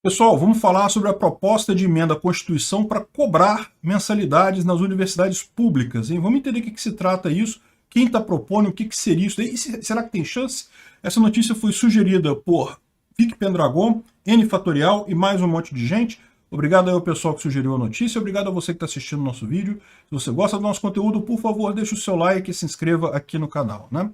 Pessoal, vamos falar sobre a proposta de emenda à Constituição para cobrar mensalidades nas universidades públicas, hein? Vamos entender o que se trata isso, quem está propondo, o que seria isso daí, e será que tem chance? Essa notícia foi sugerida por Vic Pendragon, N Fatorial e mais um monte de gente. Obrigado aí ao pessoal que sugeriu a notícia, obrigado a você que está assistindo o nosso vídeo. Se você gosta do nosso conteúdo, por favor, deixe o seu like e se inscreva aqui no canal, né?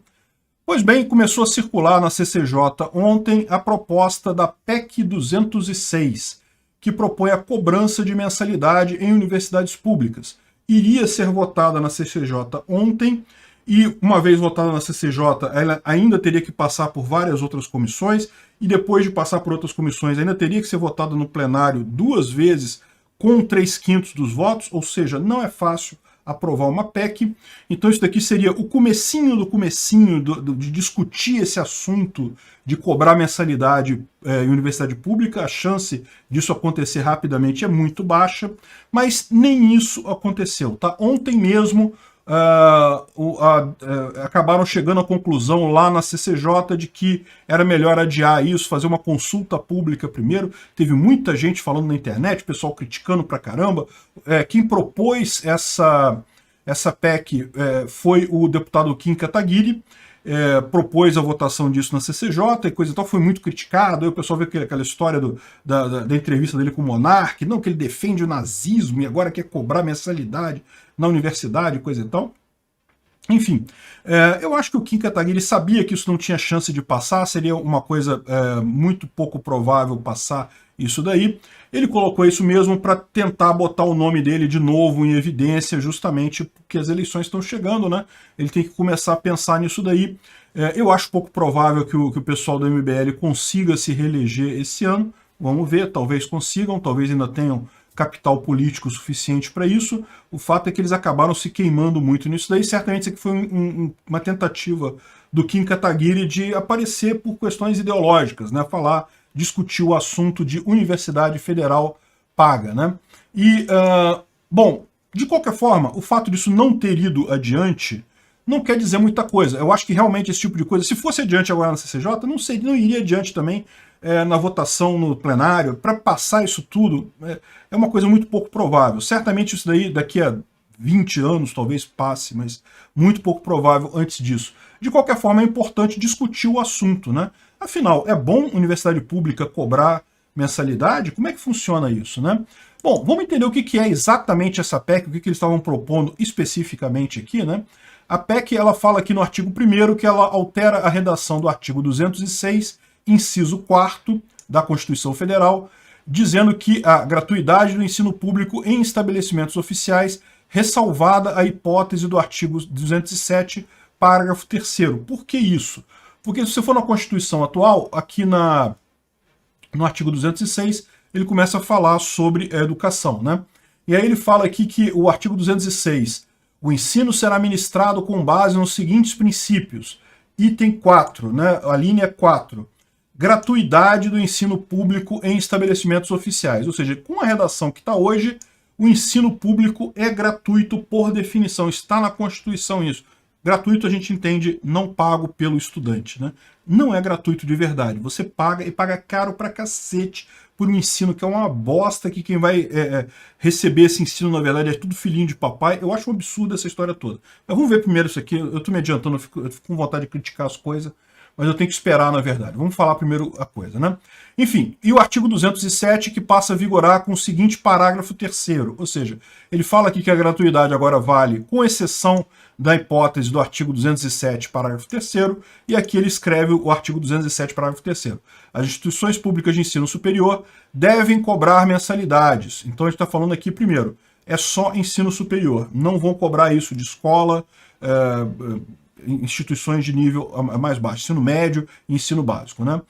Pois bem, começou a circular na CCJ ontem a proposta da PEC 206, que propõe a cobrança de mensalidade em universidades públicas. Iria ser votada na CCJ ontem, e uma vez votada na CCJ, ela ainda teria que passar por várias outras comissões, e depois de passar por outras comissões, ainda teria que ser votada no plenário duas vezes, com 3/5 dos votos, ou seja, não é fácil aprovar uma PEC. Então isso daqui seria o comecinho do comecinho de discutir esse assunto de cobrar mensalidade em universidade pública. A chance disso acontecer rapidamente é muito baixa, mas nem isso aconteceu. Tá? Ontem mesmo acabaram chegando à conclusão lá na CCJ de que era melhor adiar isso, fazer uma consulta pública primeiro. Teve muita gente falando na internet, pessoal criticando pra caramba. Quem propôs essa PEC foi o deputado Kim Kataguiri, propôs a votação disso na CCJ e coisa e tal, foi muito criticado. Aí o pessoal vê aquela história da entrevista dele com o Monark, não, que ele defende o nazismo e agora quer cobrar mensalidade na universidade, coisa e tal. Enfim, eu acho que o Kim Kataguiri sabia que isso não tinha chance de passar, seria uma coisa muito pouco provável passar isso daí. Ele colocou isso mesmo para tentar botar o nome dele de novo em evidência, justamente porque as eleições estão chegando, né? Ele tem que começar a pensar nisso daí. Eu acho pouco provável que o pessoal do MBL consiga se reeleger esse ano. Vamos ver, talvez consigam, talvez ainda tenham capital político suficiente para isso. O fato é que eles acabaram se queimando muito nisso daí. Certamente isso aqui foi uma tentativa do Kim Kataguiri de aparecer por questões ideológicas, né? Discutir o assunto de universidade federal paga, né? Bom, de qualquer forma, o fato disso não ter ido adiante não quer dizer muita coisa. Eu acho que realmente esse tipo de coisa, se fosse adiante agora na CCJ, não iria adiante também na votação no plenário. Para passar isso tudo, é uma coisa muito pouco provável. Certamente isso daí, daqui a 20 anos, talvez passe, mas muito pouco provável antes disso. De qualquer forma, é importante discutir o assunto, né? Afinal, é bom universidade pública cobrar mensalidade? Como é que funciona isso, né? Bom, vamos entender o que é exatamente essa PEC, o que eles estavam propondo especificamente aqui, né? A PEC, ela fala aqui no artigo 1º que ela altera a redação do artigo 206, inciso 4º da Constituição Federal, dizendo que a gratuidade do ensino público em estabelecimentos oficiais, ressalvada a hipótese do artigo 207, parágrafo 3º. Por que isso? Porque se você for na Constituição atual, aqui no artigo 206, ele começa a falar sobre a educação, né? E aí ele fala aqui que o artigo 206, o ensino será ministrado com base nos seguintes princípios. Item 4, né? A linha 4. Gratuidade do ensino público em estabelecimentos oficiais. Ou seja, com a redação que está hoje, o ensino público é gratuito por definição. Está na Constituição isso. Gratuito a gente entende não pago pelo estudante, né? Não é gratuito de verdade. Você paga e paga caro pra cacete por um ensino que é uma bosta, que quem vai receber esse ensino, na verdade, é tudo filhinho de papai. Eu acho um absurdo essa história toda. Mas vamos ver primeiro isso aqui. Eu tô me adiantando, eu fico com vontade de criticar as coisas, mas eu tenho que esperar, na verdade. Vamos falar primeiro a coisa, né? Enfim, e o artigo 207, que passa a vigorar com o seguinte parágrafo 3º, ou seja, ele fala aqui que a gratuidade agora vale, com exceção da hipótese do artigo 207, parágrafo 3º, e aqui ele escreve o artigo 207, parágrafo 3º. As instituições públicas de ensino superior devem cobrar mensalidades. Então a gente está falando aqui, primeiro, é só ensino superior, não vão cobrar isso de escola, instituições de nível mais baixo, ensino médio e ensino básico, né?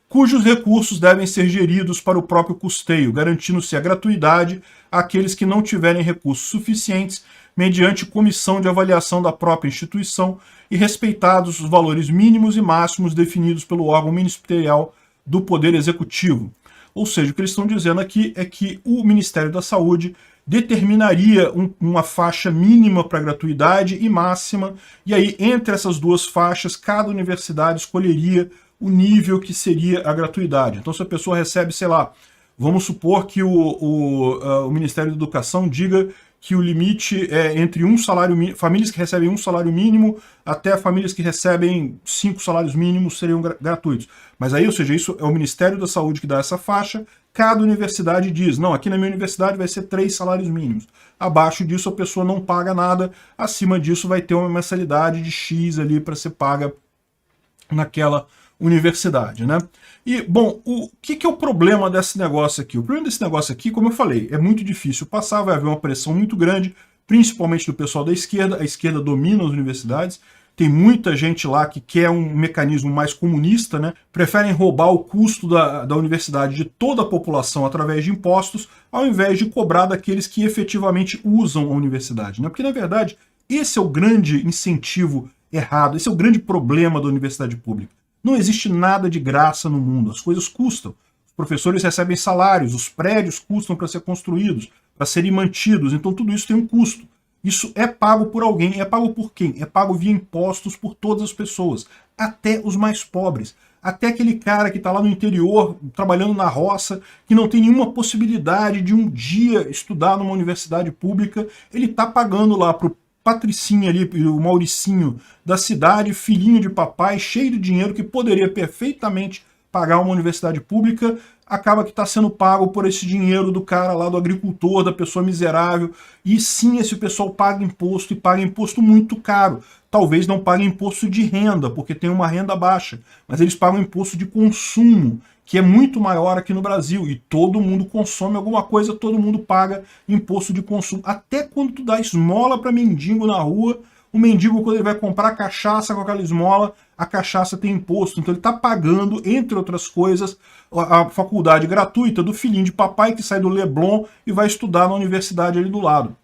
Cujos recursos devem ser geridos para o próprio custeio, garantindo-se a gratuidade àqueles que não tiverem recursos suficientes, mediante comissão de avaliação da própria instituição e respeitados os valores mínimos e máximos definidos pelo órgão ministerial do Poder Executivo. Ou seja, o que eles estão dizendo aqui é que o Ministério da Saúde determinaria uma faixa mínima para gratuidade e máxima, e aí entre essas duas faixas, cada universidade escolheria o nível que seria a gratuidade. Então se a pessoa recebe, sei lá, Vamos supor que o Ministério da Educação diga que o limite é entre um salário mínimo, famílias que recebem um salário mínimo até famílias que recebem 5 salários mínimos seriam gratuitos. Mas aí, ou seja, isso é o Ministério da Saúde que dá essa faixa, cada universidade diz, não, aqui na minha universidade vai ser 3 salários mínimos. Abaixo disso a pessoa não paga nada, acima disso vai ter uma mensalidade de X ali para ser paga naquela universidade, né? E, bom, o que é o problema desse negócio aqui? O problema desse negócio aqui, como eu falei, é muito difícil passar, vai haver uma pressão muito grande, principalmente do pessoal da esquerda. A esquerda domina as universidades, tem muita gente lá que quer um mecanismo mais comunista, né? Preferem roubar o custo da universidade de toda a população através de impostos, ao invés de cobrar daqueles que efetivamente usam a universidade, né? Porque, na verdade, esse é o grande incentivo errado, esse é o grande problema da universidade pública. Não existe nada de graça no mundo, as coisas custam. Os professores recebem salários, os prédios custam para ser construídos, para serem mantidos, então tudo isso tem um custo. Isso é pago por alguém, é pago por quem? É pago via impostos por todas as pessoas, até os mais pobres. Até aquele cara que está lá no interior, trabalhando na roça, que não tem nenhuma possibilidade de um dia estudar numa universidade pública, ele está pagando lá para o Patricinho ali, o Mauricinho da cidade, filhinho de papai, cheio de dinheiro, que poderia perfeitamente pagar uma universidade pública, acaba que está sendo pago por esse dinheiro do cara lá, do agricultor, da pessoa miserável. E sim, esse pessoal paga imposto, e paga imposto muito caro. Talvez não pague imposto de renda, porque tem uma renda baixa, mas eles pagam imposto de consumo, que é muito maior aqui no Brasil, e todo mundo consome alguma coisa, todo mundo paga imposto de consumo. Até quando tu dá esmola para mendigo na rua, o mendigo, quando ele vai comprar cachaça com aquela esmola, a cachaça tem imposto. Então ele está pagando, entre outras coisas, a faculdade gratuita do filhinho de papai que sai do Leblon e vai estudar na universidade ali do lado.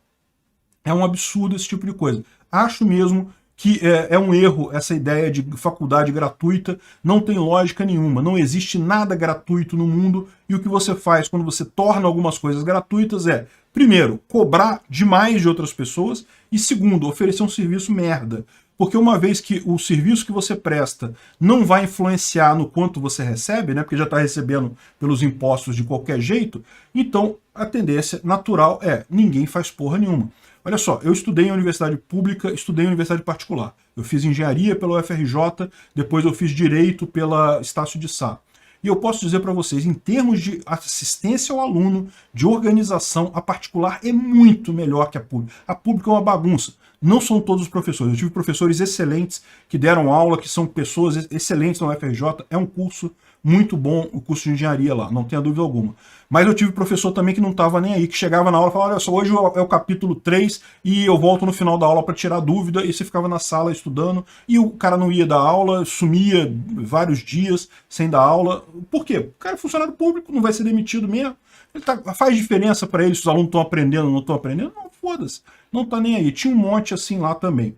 É um absurdo esse tipo de coisa. Acho mesmo que é um erro essa ideia de faculdade gratuita, não tem lógica nenhuma, não existe nada gratuito no mundo, e o que você faz quando você torna algumas coisas gratuitas é, primeiro, cobrar demais de outras pessoas, e segundo, oferecer um serviço merda. Porque uma vez que o serviço que você presta não vai influenciar no quanto você recebe, né, porque já está recebendo pelos impostos de qualquer jeito, então a tendência natural é ninguém faz porra nenhuma. Olha só, eu estudei em universidade pública, estudei em universidade particular. Eu fiz engenharia pela UFRJ, depois eu fiz direito pela Estácio de Sá. E eu posso dizer para vocês, em termos de assistência ao aluno, de organização, a particular é muito melhor que a pública. A pública é uma bagunça. Não são todos os professores. Eu tive professores excelentes que deram aula, que são pessoas excelentes na UFRJ. É um curso muito bom, o curso de engenharia lá, não tenha dúvida alguma. Mas eu tive professor também que não estava nem aí, que chegava na aula e falava, olha só, hoje é o capítulo 3 e eu volto no final da aula para tirar dúvida, e você ficava na sala estudando, e o cara não ia dar aula, sumia vários dias sem dar aula. Por quê? O cara é funcionário público, não vai ser demitido mesmo. Faz diferença para ele se os alunos estão aprendendo ou não estão aprendendo? Não, foda-se, não tá nem aí. Tinha um monte assim lá também.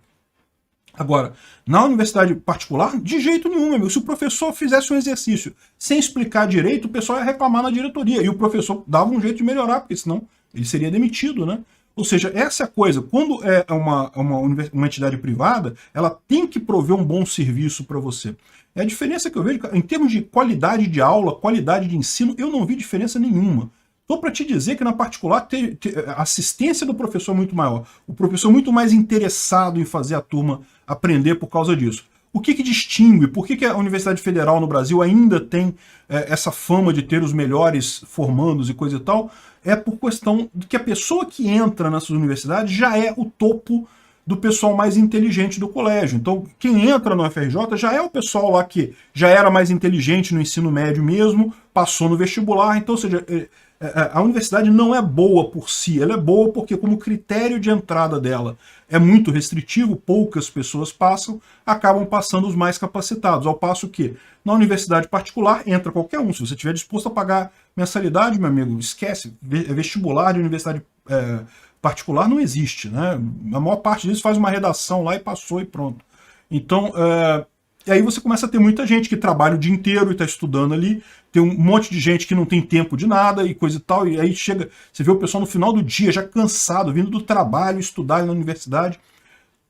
Agora, na universidade particular, de jeito nenhum, amigo. Se o professor fizesse um exercício sem explicar direito, o pessoal ia reclamar na diretoria. E o professor dava um jeito de melhorar, porque senão ele seria demitido, né? Ou seja, essa é a coisa. Quando é uma entidade privada, ela tem que prover um bom serviço para você. É a diferença que eu vejo, em termos de qualidade de aula, qualidade de ensino, eu não vi diferença nenhuma. Estou para te dizer que na particular a assistência do professor é muito maior. O professor é muito mais interessado em fazer a turma aprender por causa disso. O que distingue? Por que a Universidade Federal no Brasil ainda tem essa fama de ter os melhores formandos e coisa e tal? É por questão de que a pessoa que entra nessas universidades já é o topo do pessoal mais inteligente do colégio. Então, quem entra no UFRJ já é o pessoal lá que já era mais inteligente no ensino médio mesmo, passou no vestibular. Então, ou seja, a universidade não é boa por si, ela é boa porque, como critério de entrada dela é muito restritivo, poucas pessoas passam, acabam passando os mais capacitados. Ao passo que, na universidade particular, entra qualquer um. Se você estiver disposto a pagar mensalidade, meu amigo, esquece. Vestibular de universidade particular não existe, né? A maior parte deles faz uma redação lá e passou e pronto. Então, e aí você começa a ter muita gente que trabalha o dia inteiro e está estudando ali, tem um monte de gente que não tem tempo de nada e coisa e tal, e aí chega, você vê o pessoal no final do dia já cansado, vindo do trabalho, estudar na universidade.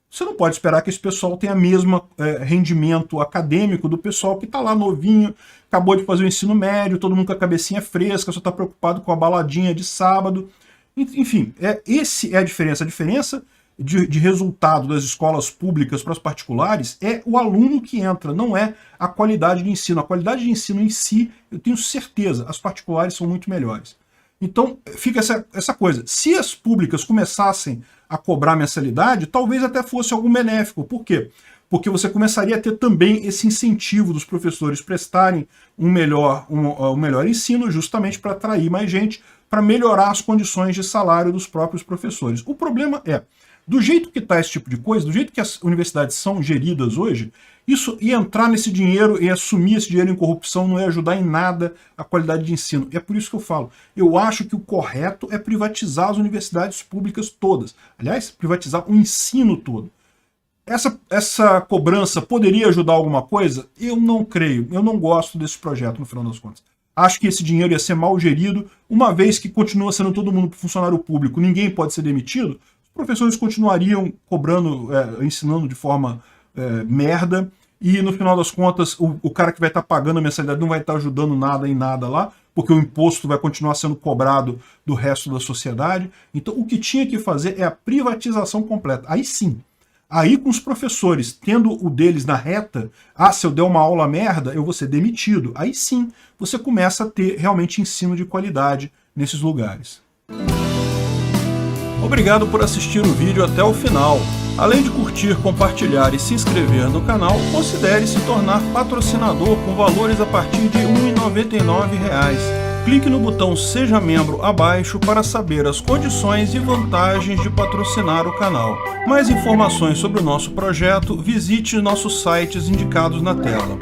Você não pode esperar que esse pessoal tenha o mesmo rendimento acadêmico do pessoal que está lá novinho, acabou de fazer o ensino médio, todo mundo com a cabecinha fresca, só está preocupado com a baladinha de sábado. Enfim, essa é a diferença. A diferença de resultado das escolas públicas para as particulares é o aluno que entra, não é a qualidade de ensino. A qualidade de ensino em si, eu tenho certeza, as particulares são muito melhores. Então fica essa coisa. Se as públicas começassem a cobrar mensalidade, talvez até fosse algo benéfico. Por quê? Porque você começaria a ter também esse incentivo dos professores prestarem um melhor ensino, justamente para atrair mais gente, para melhorar as condições de salário dos próprios professores. O problema é, do jeito que está esse tipo de coisa, do jeito que as universidades são geridas hoje, isso ia entrar nesse dinheiro e assumir esse dinheiro em corrupção não ia ajudar em nada a qualidade de ensino. E é por isso que eu falo, eu acho que o correto é privatizar as universidades públicas todas. Aliás, privatizar o ensino todo. Essa cobrança poderia ajudar alguma coisa? Eu não creio, eu não gosto desse projeto no final das contas. Acho que esse dinheiro ia ser mal gerido, uma vez que continua sendo todo mundo funcionário público, ninguém pode ser demitido, os professores continuariam cobrando, ensinando de forma merda, e no final das contas o cara que vai estar pagando a mensalidade não vai estar ajudando nada em nada lá, porque o imposto vai continuar sendo cobrado do resto da sociedade. Então o que tinha que fazer é a privatização completa. Aí sim, aí com os professores tendo o deles na reta, se eu der uma aula merda, eu vou ser demitido. Aí sim, você começa a ter realmente ensino de qualidade nesses lugares. Obrigado por assistir o vídeo até o final. Além de curtir, compartilhar e se inscrever no canal, considere se tornar patrocinador com valores a partir de R$ 1,99. Clique no botão Seja Membro abaixo para saber as condições e vantagens de patrocinar o canal. Mais informações sobre o nosso projeto, visite nossos sites indicados na tela.